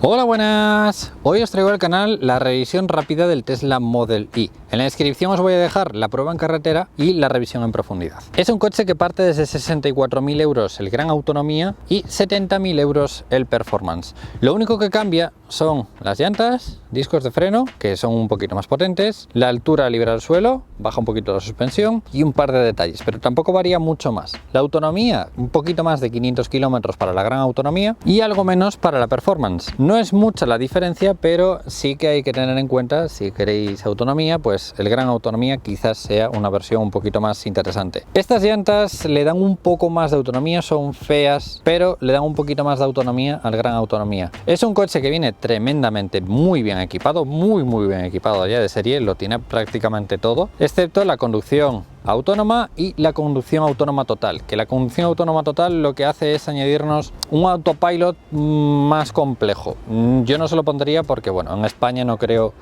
Hola, buenas. Hoy os traigo al canal la revisión rápida del Tesla Model Y. En la descripción os voy a dejar la prueba en carretera y la revisión en profundidad. Es un coche que parte desde 64.000 euros el gran autonomía y 70.000 euros el performance. Lo único que cambia son las llantas, discos de freno, que son un poquito más potentes, la altura libre al suelo, baja un poquito la suspensión y un par de detalles, pero tampoco varía mucho más. La autonomía, un poquito más de 500 kilómetros para la gran autonomía y algo menos para la performance. No es mucha la diferencia, pero sí que hay que tener en cuenta, si queréis autonomía, pues el gran autonomía quizás sea una versión un poquito más interesante. Estas llantas le dan un poco más de autonomía, son feas, pero le dan un poquito más de autonomía al gran autonomía. Es un coche que viene tremendamente muy bien equipado, muy bien equipado ya de serie, lo tiene prácticamente todo, excepto la conducción autónoma y la conducción autónoma total, que la conducción autónoma total lo que hace es añadirnos un autopilot más complejo. Yo no se lo pondría porque, bueno, en España no creo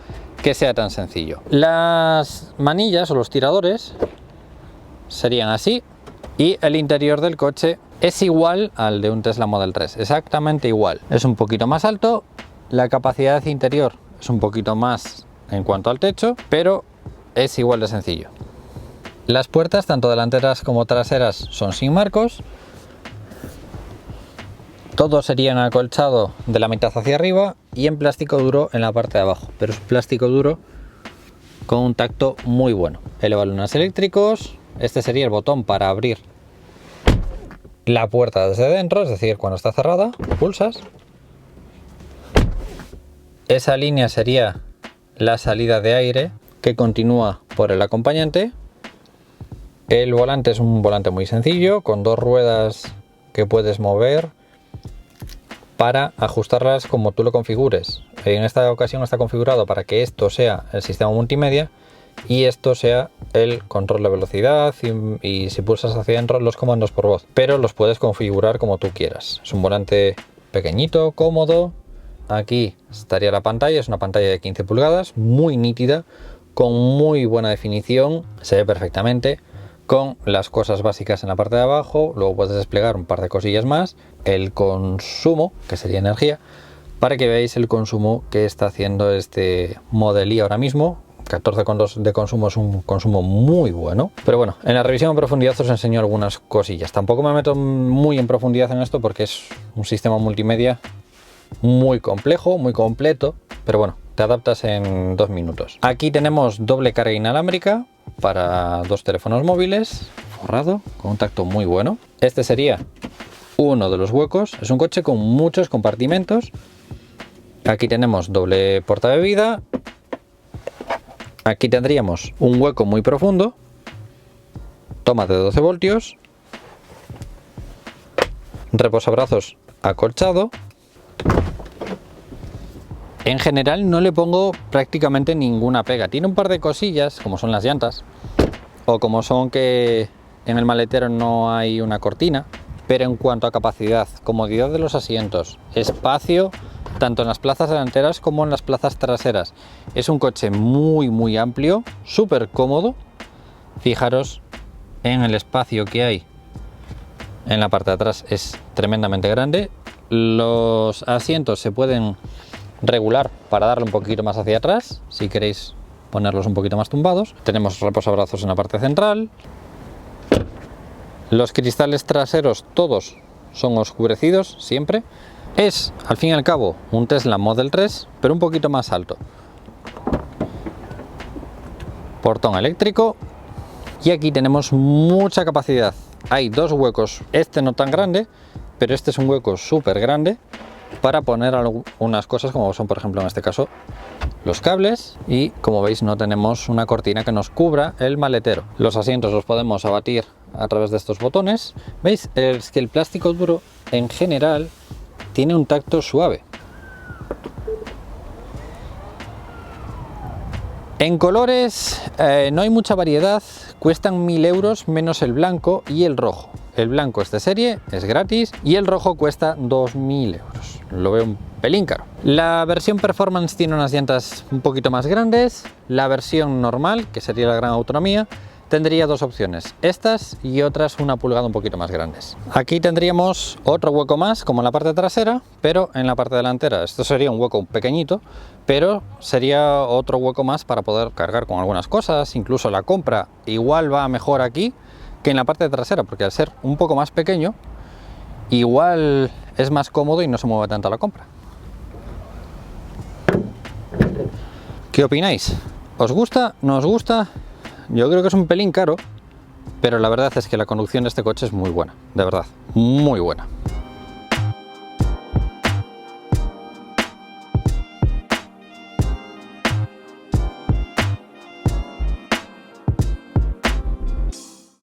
que sea tan sencillo. Las manillas o los tiradores serían así y el interior del coche es igual al de un Tesla Model 3, exactamente igual. Es un poquito más alto, la capacidad interior es un poquito más en cuanto al techo, pero es igual de sencillo. Las puertas, tanto delanteras como traseras, son sin marcos. Todo sería en acolchado de la mitad hacia arriba y en plástico duro en la parte de abajo, pero es plástico duro con un tacto muy bueno. Elevalunas eléctricos, este sería el botón para abrir la puerta desde dentro, es decir, cuando está cerrada, pulsas. Esa línea sería la salida de aire que continúa por el acompañante. El volante es un volante muy sencillo, con dos ruedas que puedes mover para ajustarlas como tú lo configures. En esta ocasión está configurado para que esto sea el sistema multimedia y esto sea el control de velocidad y si pulsas hacia adentro los comandos por voz, pero los puedes configurar como tú quieras. Es un volante pequeñito, cómodo. Aquí estaría la pantalla, es una pantalla de 15 pulgadas, muy nítida, con muy buena definición, se ve perfectamente, con las cosas básicas en la parte de abajo. Luego puedes desplegar un par de cosillas más, el consumo, que sería energía, para que veáis el consumo que está haciendo este Model Y ahora mismo. 14,2 de consumo es un consumo muy bueno, pero bueno, en la revisión en profundidad os enseño algunas cosillas. Tampoco me meto muy en profundidad en esto porque es un sistema multimedia muy complejo, muy completo, pero bueno, te adaptas en 2 minutos. Aquí tenemos doble carga inalámbrica para 2 teléfonos móviles, forrado, con un tacto muy bueno. Este sería uno de los huecos. Es un coche con muchos compartimentos. Aquí tenemos doble portabebida. Aquí tendríamos un hueco muy profundo, toma de 12 voltios, reposabrazos acolchado. En general no le pongo prácticamente ninguna pega. Tiene un par de cosillas, como son las llantas, o como son que en el maletero no hay una cortina, pero en cuanto a capacidad, comodidad de los asientos, espacio, tanto en las plazas delanteras como en las plazas traseras, es un coche muy amplio, súper cómodo. Fijaros en el espacio que hay en la parte de atrás, es tremendamente grande. Los asientos se pueden regular para darle un poquito más hacia atrás si queréis ponerlos un poquito más tumbados. Tenemos reposabrazos en la parte central. Los cristales traseros todos son oscurecidos siempre. Es al fin y al cabo un Tesla Model 3 pero un poquito más alto. Portón eléctrico y aquí tenemos mucha capacidad. Hay 2 huecos, este no tan grande, pero este es un hueco súper grande para poner algunas cosas, como son por ejemplo en este caso los cables, y como veis no tenemos una cortina que nos cubra el maletero. Los asientos los podemos abatir a través de estos botones. Veis, es que el plástico duro en general tiene un tacto suave. En colores no hay mucha variedad, cuestan 1.000 euros menos el blanco y el rojo. El blanco es de serie, es gratis, y el rojo cuesta 2.000 euros. Lo veo un pelín caro. La versión Performance tiene unas llantas un poquito más grandes. La versión normal, que sería la gran autonomía, tendría dos opciones, estas y otras 1 pulgada un poquito más grandes. Aquí tendríamos otro hueco más, como en la parte trasera, pero en la parte delantera. Esto sería un hueco pequeñito, pero sería otro hueco más para poder cargar con algunas cosas, incluso la compra igual va mejor aquí que en la parte trasera, porque al ser un poco más pequeño, igual es más cómodo y no se mueve tanto la compra. ¿Qué opináis? ¿Os gusta? ¿No os gusta? Yo creo que es un pelín caro, pero la verdad es que la conducción de este coche es muy buena, de verdad, muy buena.